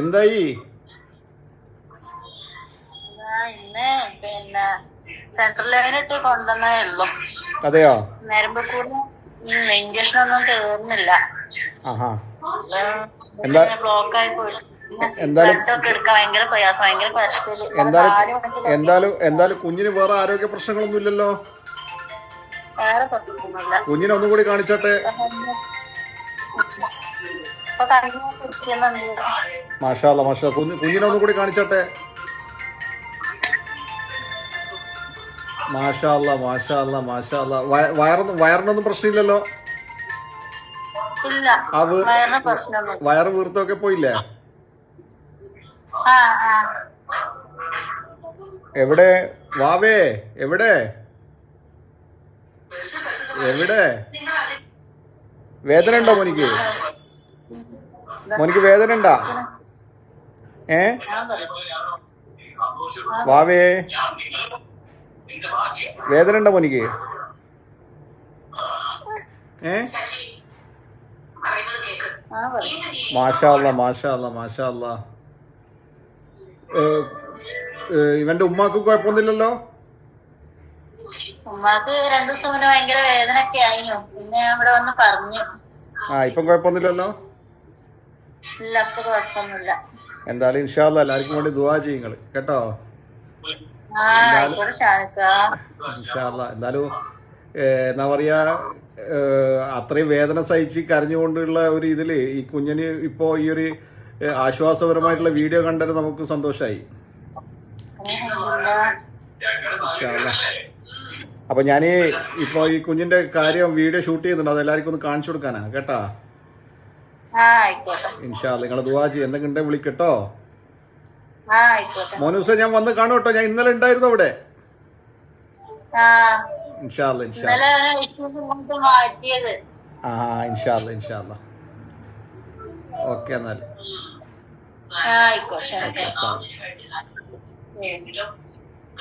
എന്തായി? ഇന്ന് പിന്നെ സെൻട്രൽ ലൈനിട്ട് കൊണ്ടുവന്നേ ഉള്ളൂ. അതെയോ? നേരമ്പോ കൂടെ ഇഞ്ചക്ഷൻ ഒന്നും കേറുന്നില്ല. ബ്ലോക്ക് ആയി പോയിട്ട് ബ്ലഡൊക്കെ എടുക്കാൻ ഭയങ്കര പ്രയാസം, ഭയങ്കര കരച്ചില്. എന്തായാലും കുഞ്ഞിന് വേറെ ആരോഗ്യ പ്രശ്നങ്ങളൊന്നും ഇല്ലല്ലോ? വേറെ പ്രശ്നമൊന്നുമില്ല. കുഞ്ഞിനെ ഒന്നും കൂടി കാണിച്ചോട്ടെ. മാഷാ അല്ലാ, മാഷാ. കുഞ്ഞിനെ ഒന്നും കൂടി കാണിച്ചോട്ടെ. മാഷാ അല്ലാ, മാഷാ അല്ലാ, മാഷാ അല്ലാ. വയറിനൊന്നും പ്രശ്നമില്ലല്ലോ? വയറ് വീർത്തൊക്കെ പോയില്ലേ? എവിടെ വാവേ? എവിടെ വേദന ഉണ്ടോ മോനിക്ക്? വേദന ഉണ്ടാ? വാവേ, വേദന ഉണ്ടോ മോനിക്ക്? മാഷാ അല്ലാ, മാഷാ അല്ലാ, മാഷാ അല്ലാ. ഇവന്റെ ഉമ്മാക്ക് കുഴപ്പമൊന്നുമില്ലല്ലോ? ഉമ്മാക്ക് 2 ദിവസം മുന്നേ ഭയങ്കര വേദന ഒക്കെ ആയിരുന്നു. പിന്നെ ഞാൻ ഇവിടെ വന്ന് പറഞ്ഞു. ഇപ്പം കുഴപ്പമൊന്നുമില്ലല്ലോ? ഇല്ല, ഇപ്പൊ കുഴപ്പമൊന്നുമില്ല. എന്തായാലും ഇൻഷാ അല്ലാ എല്ലാവർക്കും വേണ്ടി ദുആ ചെയ്യുങ്ങള് കേട്ടോ. ഇൻഷാ അല്ലാ. എന്തായാലും എന്താ പറയാ, അത്രയും വേദന സഹിച്ച് കരഞ്ഞുകൊണ്ടുള്ള ഒരു ഇതില് ഈ കുഞ്ഞിന് ഇപ്പോ ഈ ഒരു ആശ്വാസപരമായിട്ടുള്ള വീഡിയോ കണ്ടത് നമുക്ക് സന്തോഷമായി. അപ്പൊ ഞാന് ഇപ്പൊ ഈ കുഞ്ഞിന്റെ കാര്യം വീഡിയോ ഷൂട്ട് ചെയ്യുന്നുണ്ട്, അത് എല്ലാവർക്കും ഒന്ന് കാണിച്ചു കൊടുക്കാനാ കേട്ടാ. ഇൻഷാ അല്ലാ നിങ്ങളെ ദുആ ചെയ്യും. എന്തെങ്കിലും ഉണ്ടെങ്കിൽ വിളിക്കട്ടോ. മോനൂസ ഞാൻ വന്ന് കാണും കേട്ടോ. ഞാൻ ഇന്നലെ ഉണ്ടായിരുന്നു അവിടെ. ഇൻഷാ അല്ലാ, ഇൻഷാ അല്ലാ. ഇൻഷാ അല്ലാ, ഇൻഷാ അല്ലാ. ഓക്കെ എന്നാൽ. ആയിക്കോട്ടെ.